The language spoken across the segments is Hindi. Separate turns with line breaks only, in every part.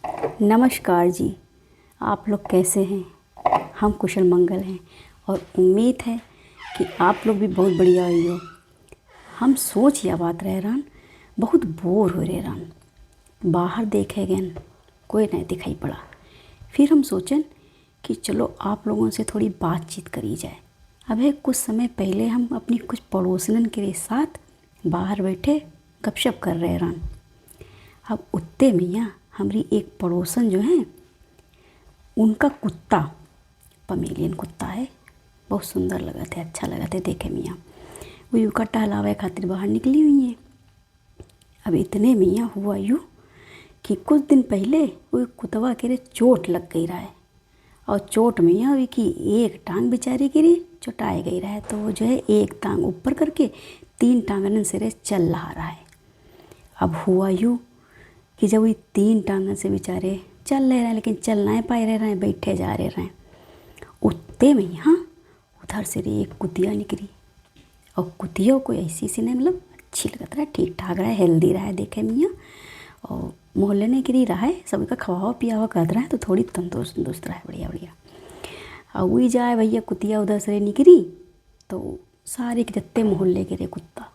नमस्कार जी। आप लोग कैसे हैं? हम कुशल मंगल हैं और उम्मीद है कि आप लोग भी बहुत बढ़िया हो। हम सोच या बात रह रहा बहुत बोर हो रहे रहा बाहर देखे गए कोई नहीं दिखाई पड़ा। फिर हम सोचें कि चलो आप लोगों से थोड़ी बातचीत करी जाए। अबे कुछ समय पहले हम अपनी कुछ पड़ोसिनन के साथ बाहर बैठे गपशप कर रहे रहा। अब उत्ते मियाँ हमारी एक पड़ोसन जो है उनका कुत्ता पमेलियन कुत्ता है, बहुत सुंदर लगा थे, अच्छा लगा थे देखे मियाँ। वो यूँ का टहलावे खातिर बाहर निकली हुई है। अब इतने मियाँ हुआ यूँ कि कुछ दिन पहले वो कुतवा के चोट लग गई रहा है और चोट मियाँ हुई कि एक टांग बेचारी गिरी चोटाए गई रहा है। तो वो जो है एक टांग ऊपर करके 3 टांगन से चल रहा है। अब हुआ यूँ कि जब वो 3 टांगन से बेचारे चल रहे हैं लेकिन चल नहीं पाए रहे हैं, बैठे जा रहे हैं। उतने में यहाँ उधर से एक कुतिया निकली और कुतियों को ऐसी सी नहीं मतलब अच्छी लगता रहा, ठीक ठाक रहा है, हेल्दी रहा है देखे मियाँ। और मोहल्ले ने गिरी रहा है, सभी का खवावा पियावा कर रहा है तो थोड़ी तंदुरुस्त रहा है, बढ़िया बढ़िया। और वही जाए भैया कुतिया उधर से निकली तो सारे के जितने मोहल्ले के रे कुत्ता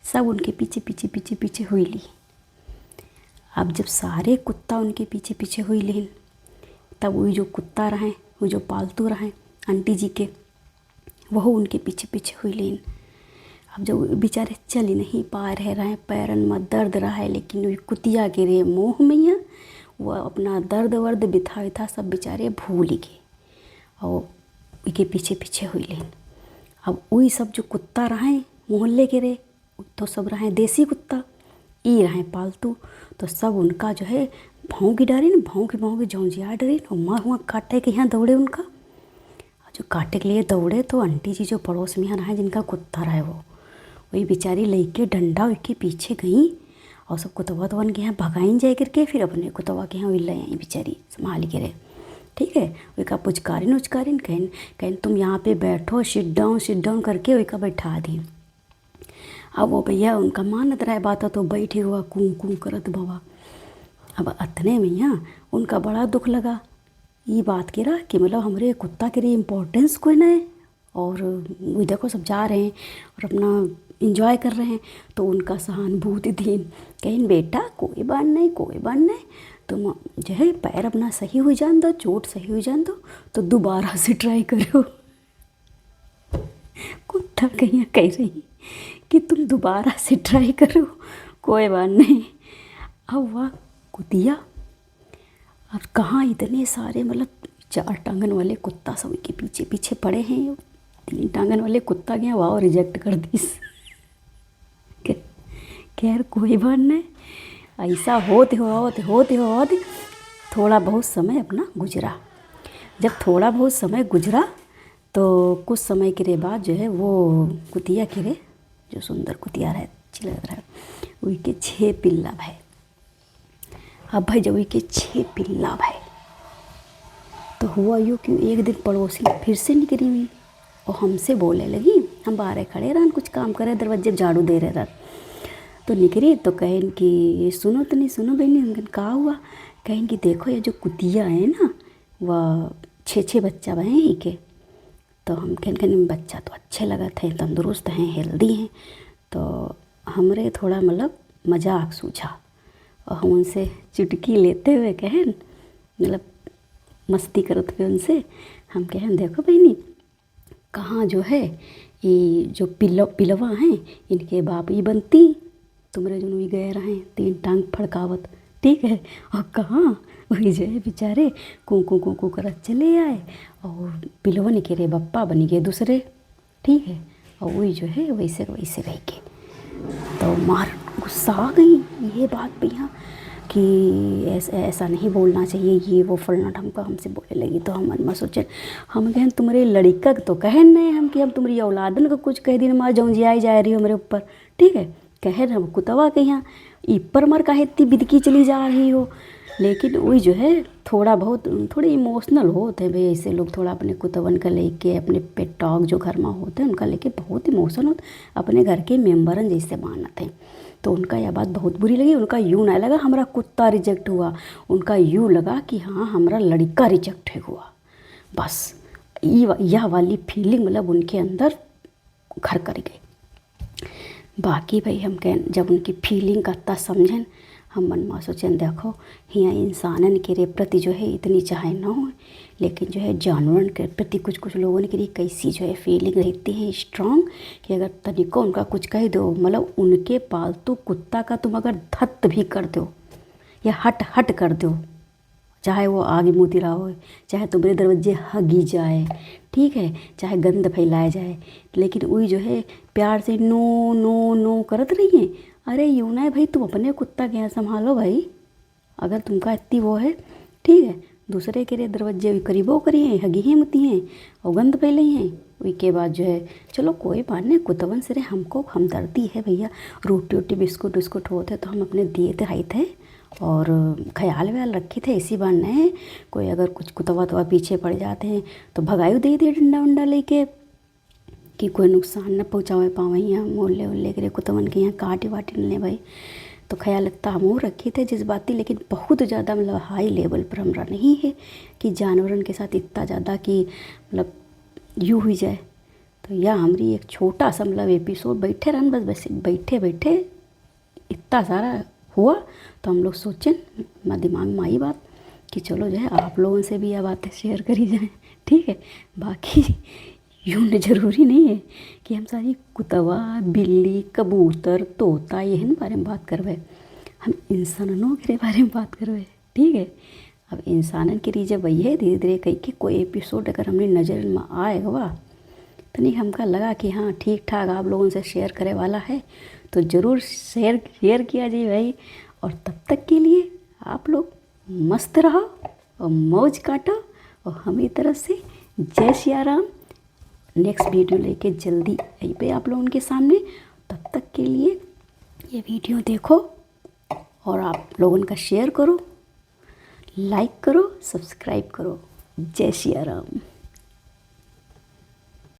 सब उनके पीछे पीछे पीछे पीछे हुई ली। अब जब सारे कुत्ता उनके पीछे पीछे हुई लेन तब वही जो कुत्ता रहे, वो जो पालतू रहे आंटी जी के, वह उनके पीछे पीछे हुई लेन। अब जब बेचारे चल ही नहीं पा रहे पैरन में दर्द रहा है, लेकिन वही कुतिया के रे मोह में वह अपना दर्द वर्द बिथा था सब बेचारे भूल ही गए और उनके पीछे पीछे हुई लेन। अब वही सब जो कुत्ता रहे मोहल्ले के रे तो सब रहे देसी कुत्ता, ई रहे पालतू, तो सब उनका जो है भौंकी डाली ना, भौंकी भौंकी झौंझिया डरी और माँ हुआ काटे के यहाँ दौड़े उनका। जो काटे के लिए दौड़े तो आंटी जी जो पड़ोस में यहाँ रहे जिनका कुत्ता रहे वो वही बेचारी लेके डंडा उसके पीछे गई और सब कुतवा तो के यहाँ भगाइन जाए करके फिर अपने कुतवा के यहाँ ले आई बेचारी संभाल के रहे। ठीक है, वही का पुचकारिन उचकारिन कहन कहन तुम यहाँ पे बैठो, सिट डाउन करके वही का बैठा दी। अब वो भैया उनका मानत रहा बात तो बैठे हुआ कूं कूं करत बाबा। अब अतने में यहाँ उनका बड़ा दुख लगा ये बात के रहा कि मतलब हमारे कुत्ता के लिए इम्पोर्टेंस कोई नहीं और वो देखो सब जा रहे हैं और अपना इंजॉय कर रहे हैं। तो उनका सहानुभूति दी, कहीं बेटा कोई बात नहीं तुम जो है पैर अपना सही हो जान दो, चोट सही हो जान दो तो दोबारा से ट्राई करो। कुत्ता कहीं कह रही कि तुम दोबारा से ट्राई करो, कोई बात नहीं। अब वह कुतिया अब कहाँ इतने सारे मतलब 4 टांगन वाले कुत्ता सब के पीछे पीछे पड़े हैं, 3 टांगन वाले कुत्ता गया वाह रिजेक्ट कर दी। खैर कोई बात नहीं, ऐसा होते थोड़ा बहुत समय अपना गुजरा। जब थोड़ा बहुत समय गुजरा तो कुछ समय के बाद जो है वो कुतिया के रे जो सुंदर कुतिया रहे अच्छी लग रहा है उनके 6 पिल्ला भाई। अब भाई जब उनके 6 पिल्ला भाई तो हुआ यूँ कि एक दिन पड़ोसी फिर से निकली हुई और हमसे बोलने लगी, हम बाहर खड़े रहन कुछ काम करे दरवाजे झाड़ू दे रहे रह तो निकली तो कहें कि सुनो बहनी, हम कहा हुआ, कहें कि देखो ये जो कुतिया है ना वह 6 बच्चा बहे ही के। तो हम कहन बच्चा तो अच्छे लगा थे, तंदुरुस्त हैं, हेल्दी हैं। तो हमरे थोड़ा मतलब मजाक सूझा और हम उनसे चुटकी लेते हुए कहें मतलब मस्ती करते हुए उनसे हम कहें देखो बहनी कहाँ जो है ये जो पिलवा हैं इनके बाप ही बनती, तुमरे जो भी गए रहे 3 टांग फड़कावत, ठीक है। और कहाँ वही जो है बेचारे कू करत चले आए और पिलवन के रे बप्पा बनी गए दूसरे, ठीक है। और वही जो है वैसे रह के तो मार गुस्सा आ गई ये बात भैया कि ऐसा नहीं बोलना चाहिए, ये वो फलना ढमका हमसे बोलने लगी। तो हम मन में सोचे हम कहें तुम्हारे लड़का तो कहें नहीं हम कि हम तुम्हारी औलादन को कुछ कह दिन माँ जौजियाई जा रही हो मेरे ऊपर, ठीक है। कहे हम कुतवा के यहाँ ईपर मर का इतनी बिदकी चली जा रही हो। लेकिन वही जो है थोड़े इमोशनल होते हैं भाई ऐसे लोग, थोड़ा अपने कुतवन का लेके अपने पेट डॉग जो घर में होते हैं उनका लेके बहुत इमोशन होते, अपने घर के मेम्बरन जैसे मानते हैं। तो उनका यह बात बहुत बुरी लगी। उनका यूँ ना लगा हमारा कुत्ता रिजेक्ट हुआ, उनका यूँ लगा कि हाँ हमारा लड़का रिजेक्ट हुआ। बस यह वाली फीलिंग मतलब उनके अंदर घर कर गई। बाकी भाई हम कह जब उनकी फीलिंग करता समझन, हम मन में सोचन देखो यहाँ इंसानन के प्रति जो है इतनी चाहे ना हो, लेकिन जो है जानवरन के प्रति कुछ कुछ लोगों के लिए कैसी जो है फीलिंग रहती है स्ट्रॉन्ग, कि अगर तनिको उनका कुछ कह दो, मतलब उनके पालतू कुत्ता का तुम अगर धत्त भी कर दो या हट हट कर दो, चाहे वो आगे मुँह तिरा हो, चाहे तुम्हारे दरवाजे हगी जाए, ठीक है, चाहे गंद फैलाया जाए, लेकिन वही जो है प्यार से नो नो नो करत रही है। अरे यूँ ना है भाई, तुम अपने कुत्ता के यहाँ संभालो भाई, अगर तुमका इतनी वो है, ठीक है। दूसरे के दरवाजे करीबो करी हैं, हगी हैं मुती हैं और गंद फैलाई हैं, उसके बाद जो है चलो कोई बात नहीं, कुतवन से हमको हमदर्दी है भैया, रोटी वोटी बिस्कुट विस्कुट होते तो हम अपने दिए थे आई थे और ख्याल व्याल रखे थे। इसी बार नहीं कोई अगर कुछ कुतवा तुआ पीछे पड़ जाते हैं तो भगायु दे दिए डंडा वंडा लेके, कि कोई नुकसान न पहुँचावे पावे यहाँ मोहल्ले उल्ले के कुतवन के यहाँ काटे वाटे न ले भाई। तो ख्याल इतना हम रखे थे जज्बाती, लेकिन बहुत ज़्यादा मतलब हाई लेवल पर हमारा नहीं है कि जानवरन के साथ इतना ज़्यादा कि मतलब यूँ हुई जाए। तो यह हमारी एक छोटा सा मतलब एपिसोड बैठे रहन, बस बैठे बैठे इतना सारा हुआ, तो हम लोग सोचें हमारे दिमाग में आई बात कि चलो जो है आप लोगों से भी यह बातें शेयर करी जाएँ, ठीक है। बाकी यूँ ज़रूरी नहीं है कि हम सारी कुतवा बिल्ली कबूतर तोता यहन बारे में बात करवे, हम इंसानों के बारे में बात करवे, ठीक है। अब इंसानन के लिए जब वही है धीरे धीरे कहीं के कोई एपिसोड अगर हमने नज़र में आएगा तो नहीं हमका लगा कि हाँ ठीक ठाक आप लोगों से शेयर करे वाला है, तो ज़रूर शेयर किया जाए भाई। और तब तक के लिए आप लोग मस्त रहो और मौज काटो, और हमारी तरफ से जय सिया राम। नेक्स्ट वीडियो लेके जल्दी आई पे आप लोगों के सामने, तब तक के लिए ये वीडियो देखो और आप लोगों का शेयर करो, लाइक करो, सब्सक्राइब करो। जय सिया राम।